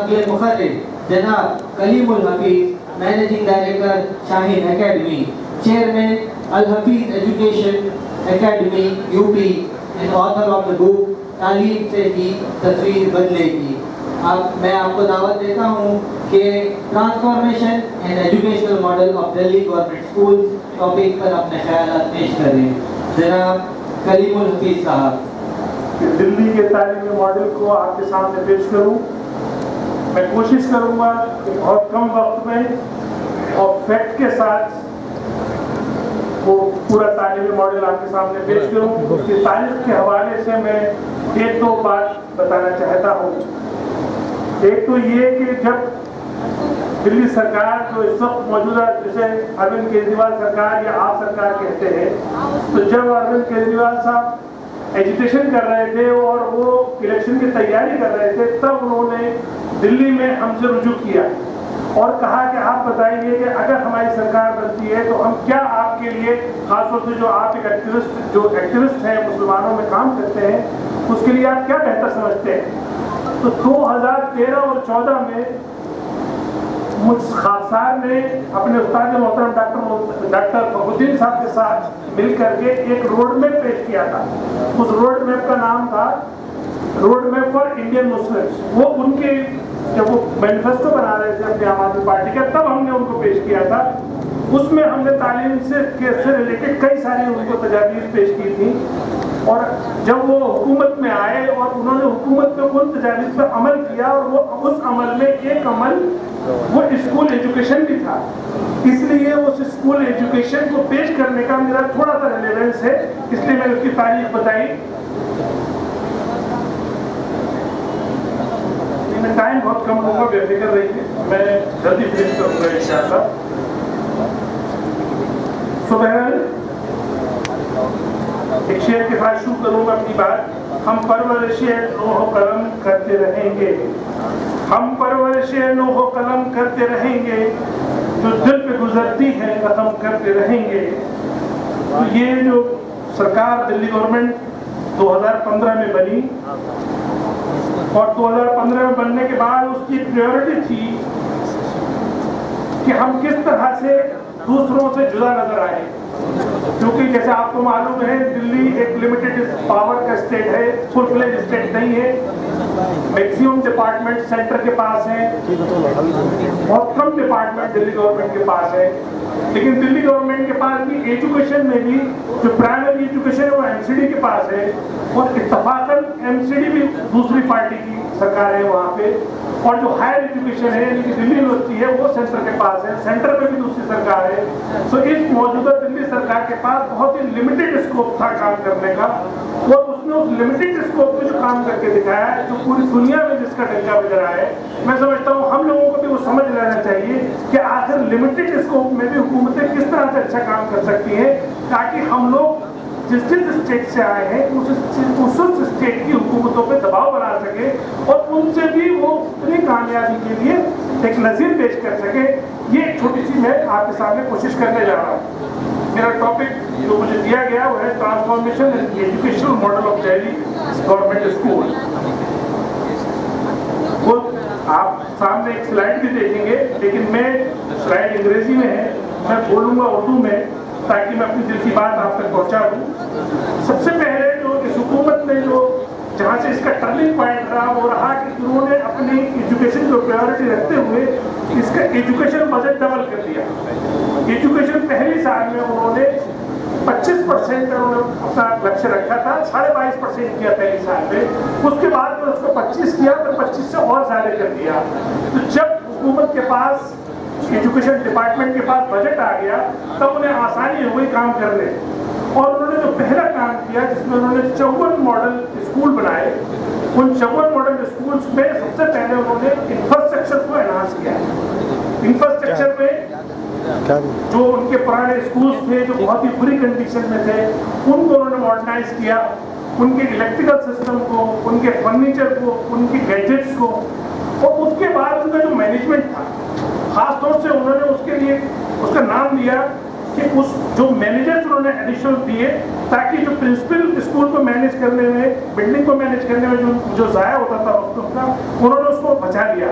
नाक़िल मुखर्रिर जनाब Kalimul Hafeez, managing director Shaheen academy, chairman Al Hafeez education academy UP and author of the book तालीम से ही तस्वीर बदलेगी। मैं आपको दावत देता हूँ कि transformation and educational model of Delhi government schools topic पर अपने ख्यालात पेश करें। जनाब कलीमुल हफीज साहब। दिल्ली के तालीमी मॉडल को आपके सामने पेश करूं। मैं कोशिश करूंगा कि बहुत कम वक्त में और फैक्ट के साथ वो पूरा तालीमी मॉडल आपके सामने पेश करूं। उसकी तारीख के हवाले से मैं एक दो बात बताना चाहता हूं। एक तो ये कि जब दिल्ली सरकार जो इस वक्त मौजूदा, जिसे अरविंद केजरीवाल सरकार या आप सरकार कहते हैं, तो जब अरविंद केजरीवाल साहब एजुकेशन कर रहे थे और वो इलेक्शन की तैयारी कर रहे थे, तब उन्होंने दिल्ली में हमसे रुजू किया और कहा कि आप बताइए कि अगर हमारी सरकार बनती है तो हम क्या आपके लिए, खासतौर से जो आप एक एक्टिविस्ट हैं, मुसलमानों में काम करते हैं, उसके लिए आप क्या बेहतर समझते हैं। तो 2013 और 14 में मुझ खासार ने अपने उस्ताद मोहतरम डॉक्टर फखरुद्दीन साहब के साथ मिल करके एक रोड मैप पेश किया था। उस रोड मैप का नाम था road map for Indian Muslims. वो उनके जब वो मैनिफेस्टो बना रहे थे अपनी आम आदमी पार्टी का, तब हमने उनको पेश किया था। उसमें हमने तालीम से रिलेटेड कई सारी उनको तजावीज़ पेश की थी और जब वो हुकूमत में आए और उन्होंने हुकूमत में उन तजावीज़ पर अमल किया और वो उस अमल में एक अमल वो स्कूल एजुकेशन भी था। इसलिए उस स्कूल एजुकेशन को पेश करने का मेरा थोड़ा सा रिलेवेंस है, इसलिए मैंने उसकी तारीख बताई। मैं टाइम बहुत कम होगा, बेफिक्र रहिए, मैं जल्दी फिनिश करूंगा इंशाअल्लाह। बहरहाल एक शेर के साथ शुरू करूंगा अपनी बात। हम परवरिशे नूह कलम करते रहेंगे, हम परवरिशे नूह कलम करते रहेंगे, जो दिल पे गुजरती है खत्म करते रहेंगे। तो ये जो सरकार दिल्ली गवर्नमेंट 2015 में बनी और 2015 में बनने के बाद उसकी प्रायोरिटी थी कि हम किस तरह से दूसरों से जुदा नजर आए, क्योंकि जैसे आपको मालूम है दिल्ली एक लिमिटेड पावर का स्टेट है, फुल फ्लेज स्टेट नहीं है। मैक्सिमम डिपार्टमेंट सेंटर के पास है, बहुत कम डिपार्टमेंट दिल्ली गवर्नमेंट के पास है। लेकिन दिल्ली गवर्नमेंट के पास भी एजुकेशन में भी जो प्राइमरी एजुकेशन है वो एमसीडी के पास है और इत्तफाकन एमसीडी भी दूसरी पार्टी की सरकार है वहाँ पे, और जो हायर एजुकेशन है यानी कि दिल्ली यूनिवर्सिटी है वो सेंटर के पास है, सेंटर में भी दूसरी सरकार है। तो इस मौजूदा दिल्ली सरकार के पास बहुत ही लिमिटेड स्कोप था काम करने का और उसने उस लिमिटेड स्कोप में जो काम करके दिखाया है, जो पूरी दुनिया में जिसका डंका बज रहा है, मैं समझता हूँ हम लोगों को भी वो समझ लेना चाहिए कि आखिर लिमिटेड स्कोप में भी हुकूमतें किस तरह से अच्छा काम कर सकती हैं, ताकि हम लोग जिस स्टेट से आए हैं उस स्टेट की हुकूमतों पे दबाव बना सके और उनसे भी वो अपनी कामयाबी के लिए एक नज़ीर पेश कर सके। ये एक छोटी सी मैं आपके सामने कोशिश करने जा रहा हूँ। मेरा टॉपिक जो मुझे दिया गया वो है transformation in educational model of Delhi government school. वो आप सामने एक स्लाइड भी देखेंगे, लेकिन मैं स्लाइड अंग्रेजी में है, मैं बोलूँगा उर्दू में ताकि मैं अपनी दिल की बात आप तक पहुँचा दूँ। सबसे पहले जो इस हुकूमत ने जो जहाँ से इसका टर्निंग पॉइंट रहा वो रहा कि उन्होंने अपनी एजुकेशन को प्रायोरिटी रखते हुए इसका एजुकेशन बजट डबल कर दिया। एजुकेशन पहले साल में उन्होंने 25% उन्होंने अपना लक्ष्य रखा था, 22.5% किया पहले साल में, उसके बाद में उसको 25 किया, तो 25 से और ज़्यादा कर दिया। तो जब हुकूमत के पास एजुकेशन डिपार्टमेंट के पास बजट आ गया तब उन्हें आसानी हो गई काम करने, और उन्होंने जो पहला काम किया जिसमें उन्होंने 54 मॉडल स्कूल बनाए, उन 54 मॉडल स्कूल्स में सबसे पहले उन्होंने इंफ्रास्ट्रक्चर को एनहांस किया। इंफ्रास्ट्रक्चर में जो उनके पुराने स्कूल्स थे जो बहुत ही बुरी कंडीशन में थे उनको उन्होंने मॉडर्नाइज किया, उनके इलेक्ट्रिकल सिस्टम को, उनके फर्नीचर को, उनके गैजेट्स को, और उसके बाद उनका जो मैनेजमेंट था खास तौर से उन्होंने उसके लिए उसका नाम दिया कि उस जो मैनेजर्स उन्होंने एडिशनल दिए ताकि जो प्रिंसिपल स्कूल को मैनेज करने में, बिल्डिंग को मैनेज करने में जो ज़ाया होता था उसका, उन्होंने उसको बचा लिया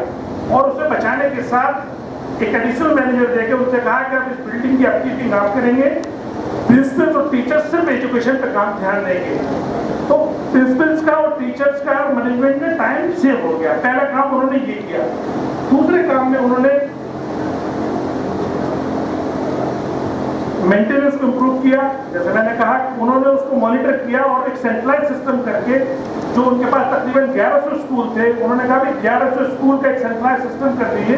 और उसे बचाने के साथ एक एडिशनल मैनेजर देके उनसे कहा कि आप इस बिल्डिंग की अपकीपिंग आप करेंगे, प्रिंसिपल्स और टीचर्स सिर्फ एजुकेशन पर काम ध्यान देंगे। तो प्रिंसिपल्स का और टीचर्स का और मैनेजमेंट में टाइम सेव हो गया। पहला काम उन्होंने ये किया। दूसरे काम में उन्होंने मेंटेनेंस को इम्प्रूव किया। जैसे मैंने कहा, उन्होंने उसको मॉनिटर किया और एक सेंट्रलाइज सिस्टम करके, जो उनके पास तकरीबन 1100 स्कूल थे, उन्होंने कहा भी 1100 स्कूल का एक सेंट्रलाइज सिस्टम कर दिए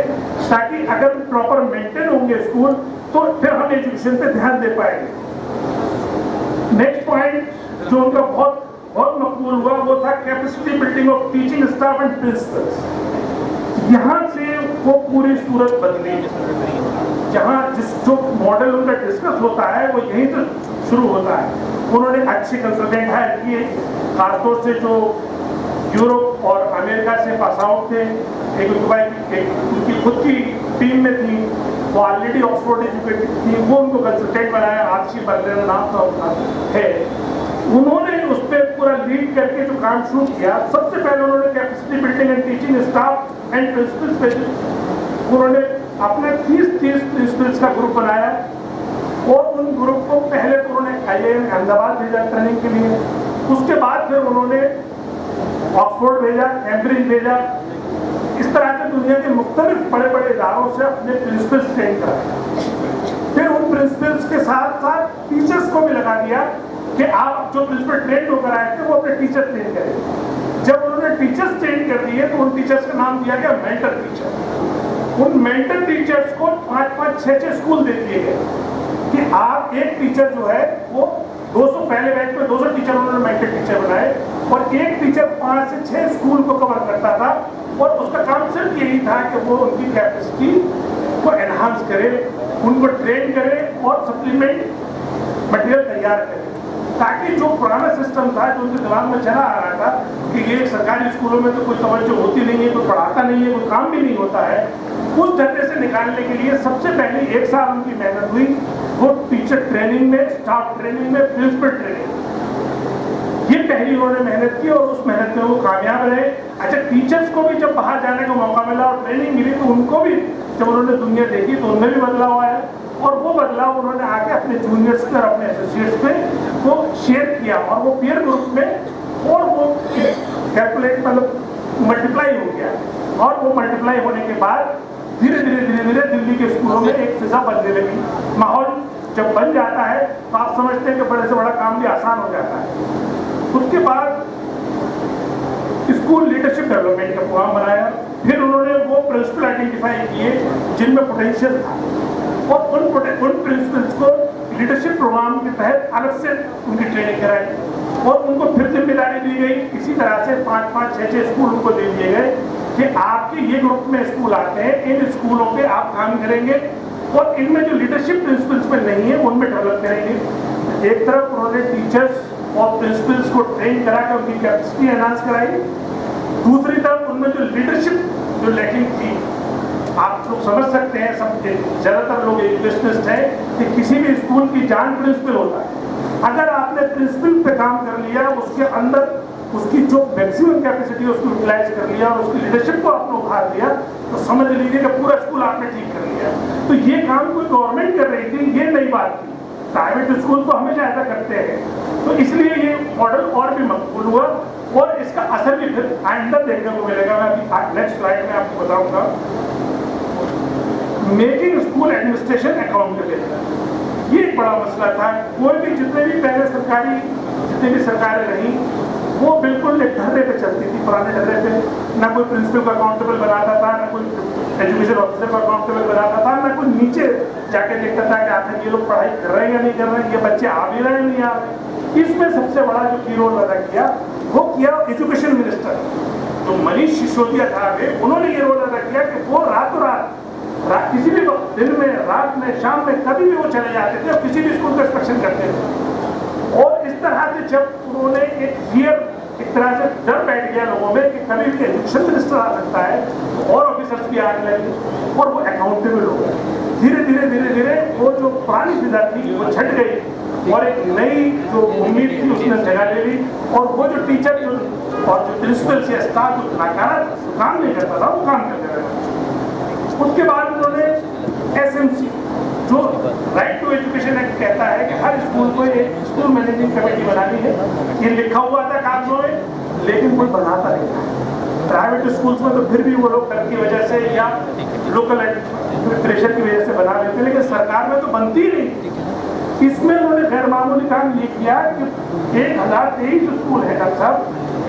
ताकि अगर प्रॉपर मेंटेन होंगे स्कूल तो फिर हम एजुकेशन पे ध्यान दे पाएंगे। नेक्स्ट पॉइंट जो उनका बहुत मकबूल हुआ वो था capacity building of teaching staff and principles. यहाँ से वो पूरी सूरत बदली। जहाँ जो मॉडल उनका डिस्कस होता है वो यहीं से शुरू होता है। उन्होंने अच्छे कंसल्टेंट हायर किए, खासतौर से जो यूरोप और अमेरिका से पास आउट थे। एक उनकी खुद की टीम में थी, वो ऑलरेडी ऑक्सफोर्ड एजुकेटेड थी, वो उनको कंसल्टेंट बनाया। आरसी बर्लिन नाम था उनका है। उन्होंने उस पर पूरा लीड करके जो काम शुरू किया, सबसे पहले उन्होंने capacity building and teaching staff and principles, उन्होंने अपने 30 प्रिंसिपल्स का ग्रुप बनाया और उन ग्रुप को पहले तो उन्होंने IIM अहमदाबाद भेजा ट्रेनिंग के लिए। उसके बाद फिर उन्होंने ऑक्सफोर्ड भेजा, कैम्ब्रिज भेजा। इस तरह से दुनिया के मुख्तलिफ बड़े बड़े इदारों से अपने प्रिंसिपल्स ट्रेन कराए। फिर उन प्रिंसिपल्स के साथ साथ टीचर्स को भी लगा दिया कि आप जो प्रिंसिपल ट्रेन होकर आए थे वो अपने टीचर ट्रेन करें। जब उन्होंने टीचर्स ट्रेन कर दिए तो उन टीचर्स का नाम दिया गया मेंटर टीचर। उन मेंटर टीचर्स को 5-5, 6-6 स्कूल दे दिए गए कि आप एक टीचर जो है वो 200, पहले बैच में 200 टीचर उन्होंने मेंटर टीचर बनाए और एक टीचर 5 से 6 स्कूल को कवर करता था और उसका काम सिर्फ यही था कि वो उनकी कैपेसिटी को एनहांस करे, उनको ट्रेन करे और सप्लीमेंट मटेरियल तैयार करे, ताकि जो पुराना सिस्टम था जो उनके दिमाग में चला आ रहा था कि ये सरकारी स्कूलों में तो कोई तवज्जो होती नहीं है, कोई पढ़ाता नहीं है, कोई काम भी नहीं होता है, उस धरने से निकालने के लिए सबसे पहले 1 साल उनकी मेहनत हुई वो टीचर ट्रेनिंग में, स्टाफ ट्रेनिंग में, प्रिंसिपल ट्रेनिंग। ये पहली उन्होंने मेहनत की और उस मेहनत में वो कामयाब रहे। अच्छा, टीचर्स को भी जब बाहर जाने का मौका मिला और ट्रेनिंग मिली तो उनको भी जब उन्होंने दुनिया देखी तो उनमें भी बदलाव आया और वो बदलाव उन्होंने आके अपने जूनियर्स पे और अपने एसोसिएट्स पे वो शेयर किया और वो पीयर ग्रुप में और वो कैलकुलेट मतलब मल्टीप्लाई हो गया और वो मल्टीप्लाई होने के बाद धीरे धीरे दिल्ली के स्कूलों में एक फिजा बनने लगी। माहौल जब बन जाता है तो आप समझते हैं कि बड़े से बड़ा काम भी आसान हो जाता है। उसके बाद स्कूल लीडरशिप डेवलपमेंट का प्रोग्राम बनाया। फिर उन्होंने वो प्रिंसिपल आइडेंटिफाई किए जिनमें पोटेंशियल था और उन प्रिंसिपल्स को लीडरशिप प्रोग्राम के तहत अलग से उनकी ट्रेनिंग कराई और उनको फिर जिम्मेदारी दी गई। इसी तरह से 5-5, 6-6 स्कूल उनको दे दिए गए कि आपके ये ग्रुप में स्कूल आते हैं, इन स्कूलों पे आप काम करेंगे और इनमें जो लीडरशिप प्रिंसिपल्स में नहीं है उनमें डेवलप करेंगे। एक तरफ उन्होंने टीचर्स और प्रिंसिपल्स को ट्रेन करा कर उनकी कैपेसिटी एनहांस कराई, दूसरी तरफ उनमें जो लीडरशिप जो लैकिंग थी, आप लोग समझ सकते हैं, सब ज़्यादातर लोग एजुकेशनिस्ट हैं कि किसी भी स्कूल की जान प्रिंसिपल होता है। अगर आपने प्रिंसिपल पे काम कर लिया, उसके अंदर उसकी जो मैक्सिमम कैपेसिटी है उसको यूटिलाइज कर लिया और उसकी लीडरशिप को आपने उभार दिया तो समझ लीजिए कि पूरा स्कूल आपने ठीक कर लिया। तो ये काम कोई गवर्नमेंट कर रही थी, ये नई बात थी। प्राइवेट स्कूल तो हमेशा ऐसा करते हैं, तो इसलिए ये मॉडल और भी मकबूल हुआ और इसका असर भी फिर आइंदा देखने को मिलेगा। मैं अभी नेक्स्ट स्लाइड में आपको बताऊंगा। मेकिंग स्कूल एडमिनिस्ट्रेशन अकाउंटेबल, ये एक बड़ा मसला था। कोई भी जितने भी पहले जितनी भी सरकारें रहीं वो बिल्कुल एक ढर्रे पे चलती थी, पुराने ढर्रे पे। ना कोई प्रिंसिपल को अकाउंटेबल बनाता था, ना कोई एजुकेशन ऑफिसर को अकाउंटेबल बनाता था, ना कोई नीचे जाके देखता था कि आखिर ये लोग पढ़ाई कर रहे हैं या नहीं कर रहे हैं, ये बच्चे आ भी रहे हैं नहीं आ रहे। इसमें सबसे बड़ा जो की रोल अदा किया वो किया एजुकेशन मिनिस्टर जो मनीष सिसोदिया था, उन्होंने ये रोल अदा किया कि वो रातों रात किसी भी वक्त, दिन में, रात में, शाम में, कभी भी वो चले जाते थे और किसी भी स्कूल का इंस्पेक्शन करते थे। और इस तरह से जब उन्होंने एक क्लियर एक तरह से डर बैठ गया लोगों में कि कभी भी एजुकेशन मिनिस्टर आ सकता है, और ऑफिसर्स भी आने लगे और वो अकाउंटेबल हो गए। धीरे धीरे धीरे धीरे वो जो पुरानी फिजा थी वो छट गई और एक नई जो उम्मीद थी उसने जगह ले ली, और वो जो टीचर जो और जो प्रिंसिपल या स्टाफ जो नकारा काम नहीं करता था वो काम करने लगा। उसके बाद उन्होंने SMC जो राइट टू एजुकेशन एक्ट कहता है कि हर स्कूल को एक स्कूल मैनेजिंग कमेटी बनानी है, ये लिखा हुआ था कागजों में, लेकिन कोई बनाता नहीं था। प्राइवेट स्कूल्स में तो फिर भी वो लोग डर की वजह से या लोकल प्रेशर की वजह से बना लेते हैं, लेकिन सरकार में तो बनती ही नहीं। इसमें उन्होंने गैर मामूली काम ये किया कि 1023 स्कूल है डॉक्टर साहब,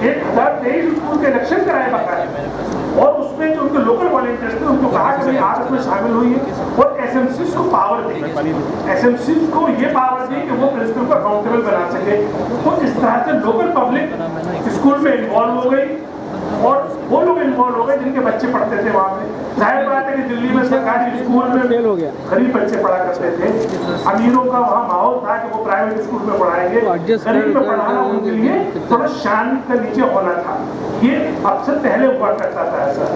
1023 स्कूल के इलेक्शन कराए बाकायदा, और उसमें जो उनके लोकल वॉलंटियर्स थे उनको कहा कि आप इसमें शामिल हुई है, और SMCs को पावर दी, SMCs को ये पावर दी कि वो प्रिंसिपल को अकाउंटेबल बना सके। तो इस तरह से लोकल पब्लिक स्कूल में इन्वॉल्व हो गई, और वो लोग इन्वॉल्व हो गए जिनके बच्चे पढ़ते थे वहाँ पे। जाहिर बात है कि दिल्ली में सरकारी स्कूल में गरीब बच्चे पढ़ा करते थे, अमीरों का वहाँ माहौल था कि वो प्राइवेट स्कूल में पढ़ाएंगे, गरीब में पढ़ाना उनके लिए थोड़ा शान के नीचे होना था। ये अक्सर पहले हुआ करता था ऐसा,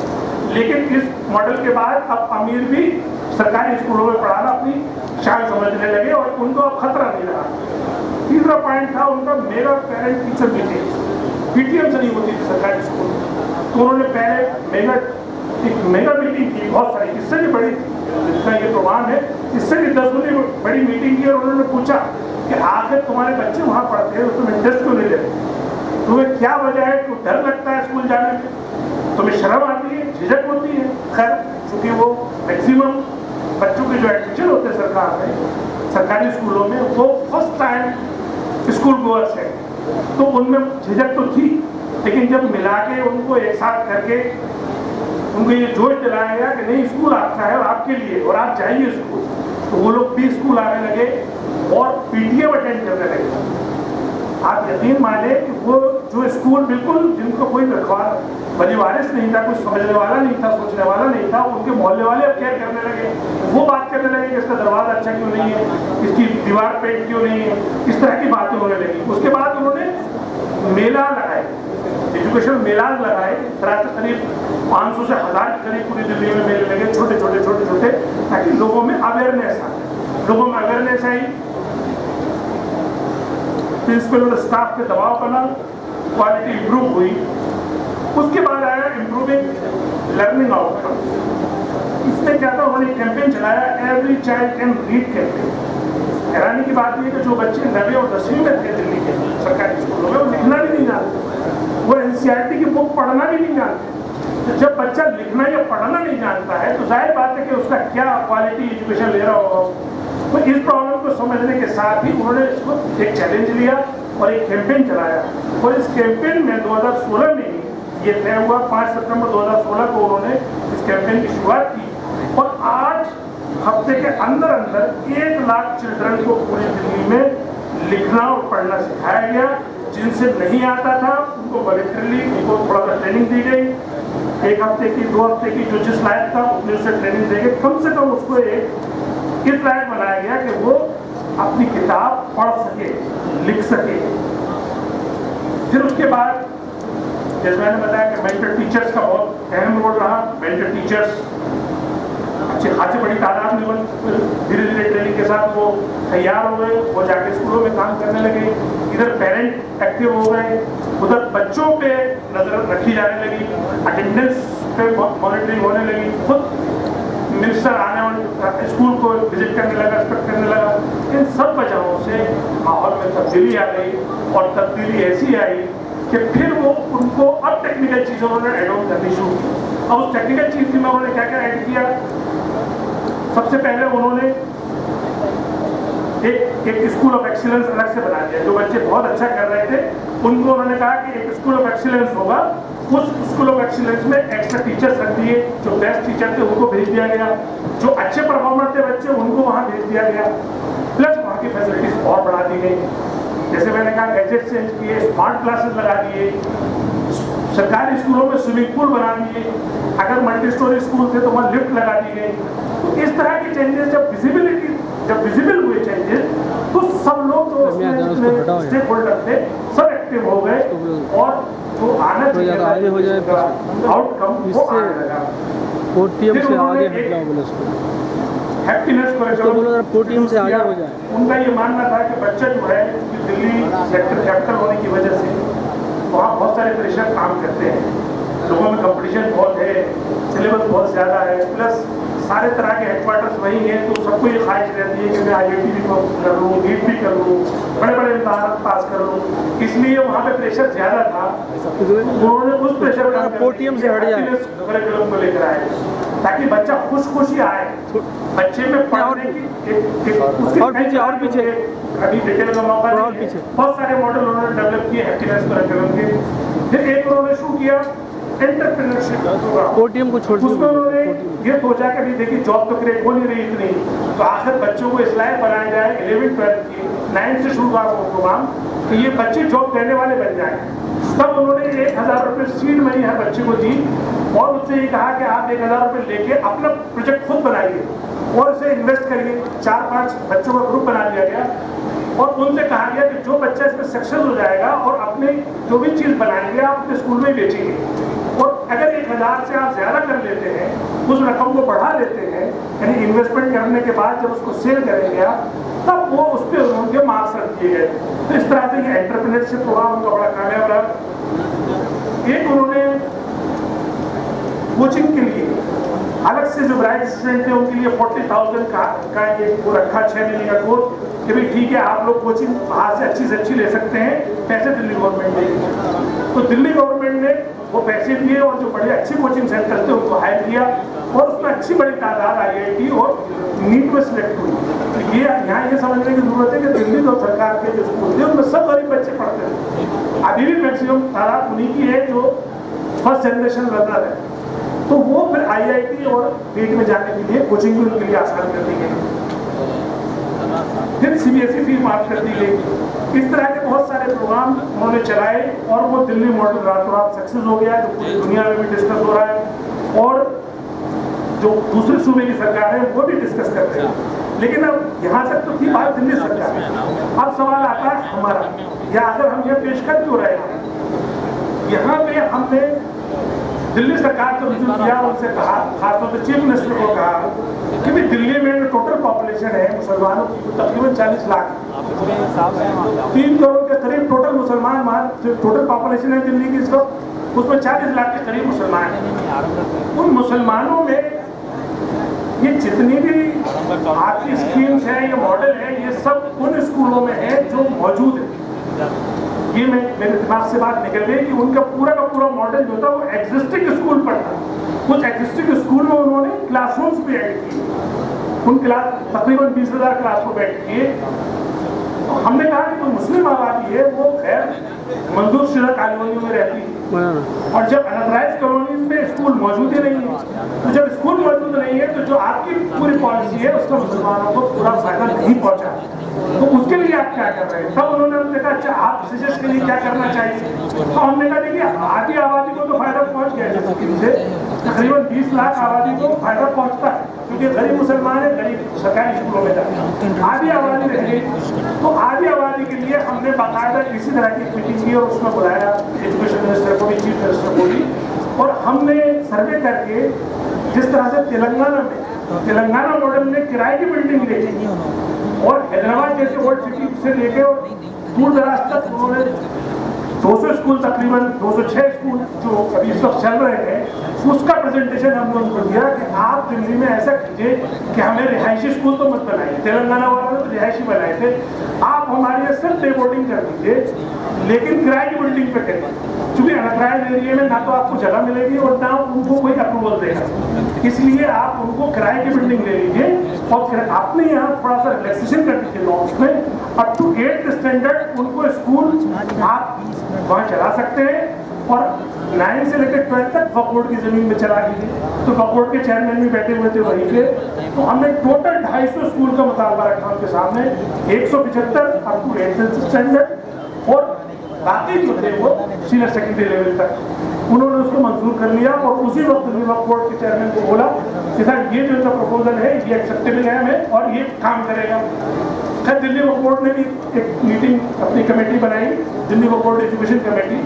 लेकिन इस मॉडल के बाद अब अमीर भी सरकारी स्कूलों में पढ़ाना अपनी शान समझने लगे और उनको अब खतरा नहीं रहा। तीसरा पॉइंट था उनका mega parent teacher meeting, PTM से नहीं होती थी सरकारी स्कूल, तो उन्होंने पहले मेगा मीटिंग की, बहुत सारी, इससे भी बड़ी जिसका ये प्रमाण है, इससे भी 10 गुनी बड़ी मीटिंग की, और उन्होंने पूछा कि आखिर तुम्हारे बच्चे वहाँ पढ़ते हैं, तुम इंटरेस्ट क्यों नहीं लेते, तुम्हें क्या वजह है, क्यों डर लगता है स्कूल जाने में, तुम्हें शर्म आती है, झिझक होती है। खैर चूँकि वो मैक्सिमम बच्चों के जो एडमिशन होते हैं सरकार में, सरकारी स्कूलों में, वो फर्स्ट टाइम स्कूल गोअर्स है, तो उनमें झिझक तो थी, लेकिन जब मिला के उनको एक साथ करके उनको ये जोश दिलाया गया कि नहीं स्कूल आपका है और आपके लिए, और आप जाइए स्कूल, तो वो लोग भी स्कूल आने लगे और PTM अटेंड करने लगे। आप यकीन माने कि वो जो स्कूल बिल्कुल जिनको कोई परिवारिस नहीं था, कुछ समझने वाला नहीं था, सोचने वाला नहीं था, उनके मोहल्ले वाले अब केयर करने लगे, वो बात करने लगे कि इसका दरवाजा अच्छा क्यों नहीं है, इसकी दीवार पेंट क्यों नहीं है, इस तरह की बातें होने लगी। उसके बाद उन्होंने मेला लगाए, एजुकेशन मेला लगाए, करीब 500 से 1000 के करीब पूरी दिल्ली में मेले लगे, छोटे छोटे, ताकि लोगों में अवेयरनेस आए। लोगों में अवेयरनेस आई, प्रिंसिपल और स्टाफ पे दबाव बना, क्वालिटी इंप्रूव हुई। उसके बाद आया इम्प्रूविंग लर्निंग आउटकम्स। इसमें क्या था, उन्होंने कैंपेन चलाया, every child can read campaign. हैरानी की बात यह कि जो बच्चे 9वीं और 10वीं में थे दिल्ली के सरकारी स्कूलों में, वो लिखना भी नहीं जानते, वो NCERT की बुक पढ़ना भी नहीं जानते। तो जब बच्चा लिखना या पढ़ना नहीं जानता है तो जाहिर बात है कि उसका क्या क्वालिटी एजुकेशन ले रहा होगा। तो इस प्रॉब्लम को समझने के साथ ही उन्होंने इसको एक चैलेंज लिया और एक कैंपेन चलाया, और इस कैंपेन में 2016 में ही ये तय हुआ, 5 सितंबर 2016 को उन्होंने इस कैंपेन की शुरुआत की, और 8 हफ्ते के अंदर 1 लाख चिल्ड्रन को पूरी दिल्ली में लिखना और पढ़ना सिखाया गया। जिनसे नहीं आता था उनको वॉलंटरली उनको थोड़ा सा ट्रेनिंग दी गई, 1 हफ्ते की 2 हफ्ते की, जो जिस लायक था उसने उसे ट्रेनिंग देके कम से कम उसको एक इस लायक बनाया गया कि वो अपनी किताब पढ़ सके, लिख सके। फिर उसके बाद जैसे मैंने बताया कि मेंटर टीचर्स का बहुत अहम रोल रहा। मेंटर टीचर्स अच्छी खासी बड़ी तादाद में धीरे धीरे ट्रेनिंग के साथ वो तैयार हो गए, वो जाके स्कूलों में काम करने लगे। इधर पेरेंट एक्टिव हो गए, उधर बच्चों पे नजर रखी जाने लगी, अटेंडेंस पे मॉनिटरिंग होने लगी, खुद मिनिस्टर आने वाले स्कूल को विजिट करने लगा, इंस्पेक्ट करने लगा। इन सब वजहों से माहौल में तब्दीली आ गई, और तब्दीली ऐसी आई कि फिर वो उनको अब टेक्निकल चीज़ों उन्होंने एड ऑन करनी शुरू की। अब उस टेक्निकल चीज़ में उन्होंने क्या क्या ऐड किया, सबसे पहले उन्होंने एक स्कूल ऑफ एक्सीलेंस अलग से बना दिया। जो बच्चे बहुत अच्छा कर रहे थे उनको उन्होंने कहा कि एक स्कूल ऑफ एक्सीलेंस होगा, उस स्कूल ऑफ एक्सीलेंस में एक्स्ट्रा टीचर्स रख दिए, जो बेस्ट टीचर थे उनको भेज दिया गया, जो अच्छे परफॉर्मर थे बच्चे उनको वहाँ भेज दिया गया, प्लस वहाँ की फैसिलिटीज और बढ़ा दी गई। जैसे मैंने कहा गैजेट चेंज किए, स्मार्ट क्लासेस लगा दिए, सरकारी स्कूलों में स्विमिंग पूल बना दिए, अगर मल्टी स्टोरी स्कूल थे तो वहाँ लिफ्ट लगा दी गई। तो इस तरह के चेंजेस जब विजिबल हुए चेंजेस, तो सब लोग जो स्टेक होल्डर थे सब एक्टिव इफेक्टिव हो गए और जो आना तो ज़्यादा आगे हो जाए आउटकम वो इससे आने लगा। पोटियम फिर से उन्होंने आगे हटना बोला उसको। हैप्पीनेस उसको बोलो जरा पोटियम से आगे हो जाए। उनका ये मानना था कि बच्चा जो है कि दिल्ली सेक्टर कैपिटल होने की वजह से वहाँ बहुत सारे प्रेशर काम करते हैं, लोगों में कंपटीशन बहुत है, सिलेबस बहुत ज़्यादा है, प्लस सारे तरह के हेडक्वार्टर्स वही हैं, तो सबको ये ख्वाहिश रहती है कि मैं IIT भी कर लूँ, नीट भी कर लूँ, बड़े बड़े इम्तहान पास कर लूँ, इसलिए वहाँ पे प्रेशर ज़्यादा था। उन्होंने उस प्रेशर का पोटियम से हट जाए करिकुलम को लेकर आए ताकि बच्चा खुशी आए, बच्चे में पढ़ने की और पीछे अभी डिटेल का मौका और नहीं है। पीछे बहुत सारे मॉडल उन्होंने डेवलप किए हैप्पीनेस करिकुलम के। फिर एक उन्होंने शुरू किया एंटरप्रेन्योरशिप प्रोग्राम, पोटियम को छोड़ उसमें उन्होंने ये सोचा कि देखिए जॉब तो क्रिएट हो नहीं रही इतनी, तो आखिर बच्चों को इस लायक बनाया जाए 11th-12th की 9th से शुरू हुआ वो प्रोग्राम कि ये बच्चे जॉब देने वाले बन जाए। तब उन्होंने 1000 रुपये सीड मनी हर बच्चे को दी और उससे ये कहा कि आप 1000 रुपये लेके अपना प्रोजेक्ट खुद बनाइए और उसे इन्वेस्ट करिए। 4-5 बच्चों का ग्रुप बना दिया गया और उनसे कहा गया कि जो बच्चा इसमें सक्सेस हो जाएगा और अपने जो भी चीज़ बनाएंगे आप अपने स्कूल में बेचेंगे, और अगर 1000 से आप ज़्यादा कर लेते हैं, उस रकम को बढ़ा लेते हैं, यानी इन्वेस्टमेंट करने के बाद जब उसको सेल करेंगे आप, तब वो उस पर उनके मार्क्स रख दिए गए। तो इस तरह से ये एंटरप्रेन्योरशिप प्रोग्राम उनका बड़ा कामयाब रहा। एक उन्होंने कोचिंग के लिए अलग से जो ब्राइट स्टूडेंट थे उनके लिए 40,000 का ये वो रखा 6 महीने का कोर्स कि भाई ठीक है आप लोग कोचिंग बाहर से अच्छी ले सकते हैं, पैसे दिल्ली गवर्नमेंट देगी। तो दिल्ली गवर्नमेंट ने वो पैसे दिए और जो बड़े अच्छे कोचिंग सेंटर थे उनको हायर किया और उसमें अच्छी बड़ी तादाद IIT और नीट में सिलेक्ट हुई। तो ये यहाँ ये समझने की जरूरत है कि दिल्ली जो सरकार के जो स्कूल थे उनमें सब गरीब बच्चे पढ़ते हैं। अभी भी मैक्सिमम तादाद उन्हीं की है जो फर्स्ट जनरेशन लर्नर है। तो वो फिर IIT और नीट में जाने के लिए कोचिंग भी उनके लिए आसान कर दी गई। फिर CBSE फी माफ कर दी गई। इस तरह के बहुत सारे प्रोग्राम उन्होंने चलाए और वो दिल्ली मॉडल रातों रात सक्सेस हो गया, जो पूरी दुनिया में भी डिस्कस हो रहा है और जो दूसरे सूबे की सरकार है वो भी डिस्कस करते हैं। लेकिन अब यहाँ तक तो थी बात दिल्ली सरकार, अब सवाल आता है हमारा, या अगर हम ये पेश कर क्यों रहे हैं। यहाँ पे हमने दिल्ली सरकार से रुजू किया, उनसे कहा, खासतौर से चीफ मिनिस्टर को कहा कि भाई दिल्ली में टोटल पॉपुलेशन है मुसलमानों की तकरीबन 40 लाख, 3 करोड़ के करीब टोटल मुसलमान, टोटल पॉपुलेशन है दिल्ली की इस वक्त, उसमें 40 लाख के करीब मुसलमान हैं। उन मुसलमानों में ये जितनी भी आपकी स्कीम्स हैं, ये मॉडल है, ये सब उन स्कूलों में है जो मौजूद है। ये मेरे दिमाग से बात निकल गई कि उनका पूरा का पूरा मॉडल जो था वो एग्जिस्टिंग स्कूल पर था। कुछ एग्जिस्टिंग स्कूल में उन्होंने क्लासरूम्स भी ऐड किए, उन क्लास तकरीबन 20,000 क्लासरूम ऐड किए। तो हमने कहा कि जो मुस्लिम आबादी है वो खैर मंजूर शुदा कॉलोनियों में रहती है और जब अनऑथराइज्ड कॉलोनीज में स्कूल मौजूद ही नहीं है, तो जब स्कूल मौजूद नहीं है तो जो आपकी पूरी पॉलिसी है उसका मुसलमानों को पूरा फायदा नहीं पहुंचा। तो उसके लिए आप क्या कर रहे हैं? तब उन्होंने हमसे कहा अच्छा आप सजेस्ट के लिए क्या करना चाहिए। तो हमने कहा देखिए आधी आबादी को तो फायदा पहुंच गया है, स्कीम से तकरीबन 20 लाख आबादी को फायदा पहुंचता है क्योंकि गरीब मुसलमान है, गरीब सरकारी स्कूलों में जाते हैं। आधी आबादी रह गई, तो आधी आबादी के लिए हमने बाकायदा इसी तरह की मीटिंग की और उसमें बुलाया एजुकेशन मिनिस्टर को भी, चीफ मिनिस्टर को भी, और हमने सर्वे करके जिस तरह से तेलंगाना मॉडल में किराए की बिल्डिंग देखी और हैदराबाद जैसे वर्ल्ड सिटी से लेके और दूर दराज तक उन्होंने 200 स्कूल, तकरीबन 206 स्कूल जो अभी इस वक्त चल रहे हैं, उसका प्रेजेंटेशन हमने उनको दिया कि आप दिल्ली में ऐसा कीजिए कि हमें रिहायशी स्कूल तो मत बनाइए, तेलंगाना वालों ने तो रिहायशी बनाए थे, आप हमारे लिए सिर्फ डे बोर्डिंग कर दीजिए लेकिन किराए की बिल्डिंग पे करिए, क्योंकि अनऑथराइज्ड एरिया में ना तो आपको जगह मिलेगी और ना उनको कोई अप्रूवल देगा, इसलिए आप उनको किराए की बिल्डिंग ले लीजिए और फिर आपने यहाँ थोड़ा सा रिलैक्सेशन कर दीजिए लॉन्स में, अप टू 8th स्टैंडर्ड उनको स्कूल आप वहाँ चला सकते हैं और 9 से लेकर 12 तक वक्फ की जमीन में चला दीजिए। तो वक्फ के चेयरमैन भी बैठे हुए थे वहीं पे, तो हमने टोटल 250 स्कूल का मुतालबा रखा उनके सामने, 175 अप टू 8th स्टैंडर्ड और बाकी जो थे वो सीनियर सेकेंडरी लेवल तक, उन्होंने उसको मंजूर कर लिया और उसी वक्त दिल्ली वक्फ बोर्ड के चेयरमैन को बोला कि सर ये जो इनका प्रपोजल है ये एक्सेप्टेबल है हमें और ये काम करेगा। खैर दिल्ली वक्फ बोर्ड ने भी एक मीटिंग अपनी कमेटी बनाई, Delhi Waqf board education committee,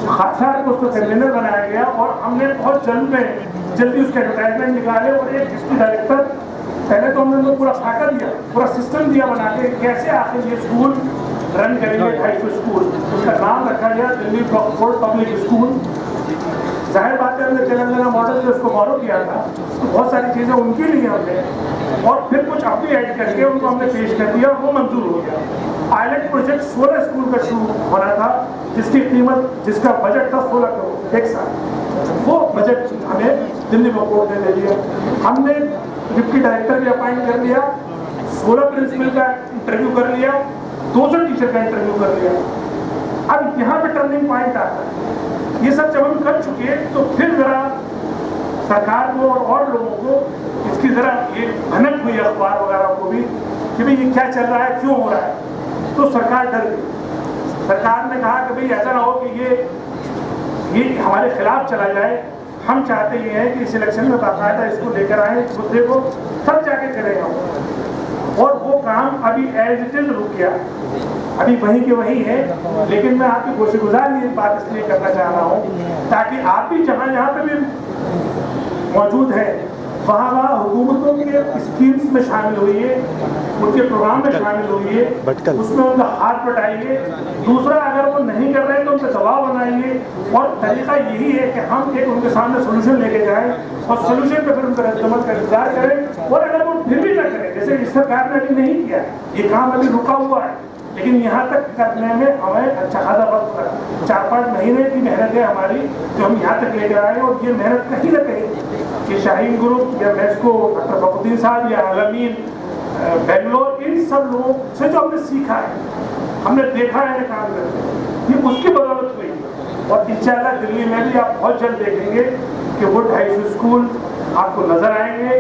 खासदार को उसको कन्वीनर बनाया गया और हमने बहुत जल्दी उसके एडवर्टाइजमेंट निकाले और एक डिस्ट्रिक्ट डायरेक्टर, पहले तो हमने उनको पूरा खाका दिया, पूरा सिस्टम दिया बना के कैसे आखिर ये स्कूल रन करेंगे, 250 स्कूल, उसका नाम रखा गया Delhi Waqf board public school. जाहिर बात है हमने तेलंगाना मॉडल से उसको फॉलो किया था, तो बहुत सारी चीज़ें उनकी ली हमने और फिर कुछ अपनी ऐड करके उनको हमने पेश कर दिया और वो मंजूर हो गया। पायलट प्रोजेक्ट 16 स्कूल का शुरू होना था, जिसकी कीमत, जिसका बजट था 16 करोड़ एक साल, वो बजट हमें दिल्ली वक्फ बोर्ड ने दे दिया। हमने डिप्टी डायरेक्टर भी अपॉइंट कर लिया, 16 प्रिंसिपल का इंटरव्यू कर लिया, 200 टीचर का इंटरव्यू कर लिया। अब यहाँ पे टर्निंग पॉइंट आता है, ये सब जब हम कर चुके तो फिर जरा सरकार को और लोगों को इसकी जरा ये भनक हुई अखबार वगैरह को भी कि भाई ये क्या चल रहा है, क्यों हो रहा है, तो सरकार डर गई। सरकार ने कहा कि भाई ऐसा ना हो कि ये हमारे खिलाफ चला जाए, हम चाहते ये हैं कि इस इलेक्शन में बाकायदा इसको लेकर आए, इस मुद्दे को तब जाके करें हम। और वो काम अभी एज इट इज रुक गया, अभी वहीं के वहीं है। लेकिन मैं आपकी खुशगुजार ये बात इसलिए करना चाह रहा हूँ ताकि आप भी जहाँ जहाँ पे भी मौजूद है वहाँ हुकूमतों के स्कीम्स में शामिल होइए, उनके प्रोग्राम में शामिल होइए, उसमें उनका हाथ बटाइए। दूसरा, अगर वो नहीं कर रहे हैं तो उनसे दबाव बनाइए और तरीका यही है कि हम एक उनके सामने सोल्यूशन लेके जाएं और सोल्यूशन पे फिर उनका रद्दमत का इंतजार करें। और अगर वो फिर भी ना करें, जैसे इस सरकार ने अभी नहीं किया, ये काम अभी रुका हुआ है, लेकिन यहाँ तक करने में हमें अच्छा खासा वक्त लगा, 4-5 महीने की मेहनत है हमारी जो हम यहाँ तक लेकर आए। और ये मेहनत कहीं ना कहीं कि शाहीन ग्रुप या मेस्को, डॉक्टर फखरुद्दीन साहब या आलमीन, बेंगलोर, इन सब लोगों से जो हमने सीखा है, हमने देखा है काम करते, ये उसकी बदौलत हुई। और इंशाअल्लाह दिल्ली में भी आप बहुत जल्द देखेंगे कि वो 250 स्कूल आपको नजर आएंगे।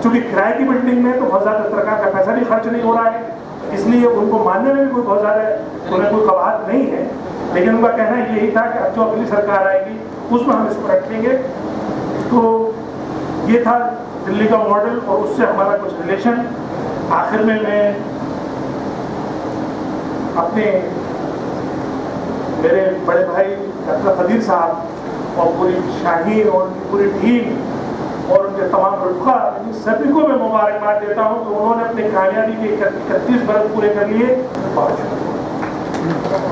चूँकि किराए की बिल्डिंग में तो बहुत ज़्यादा सरकार का पैसा भी खर्च नहीं हो रहा है, इसलिए उनको मानने में भी कोई बहुत ज़्यादा उन्हें कोई कबाहत नहीं है। लेकिन उनका कहना यही था कि अब जो अगली सरकार आएगी उसमें हम इसको रखेंगे। तो ये था दिल्ली का मॉडल और उससे हमारा कुछ रिलेशन। आखिर में मैं अपने मेरे बड़े भाई डॉक्टर खदीर साहब और पूरी शाहीन और उनकी पूरी टीम और उनके तमाम रुफ़ा, सभी को मैं मुबारकबाद देता हूँ कि उन्होंने अपनी कामयाबी के 31 बरस पूरे कर लिए। बहुत शुक्रिया।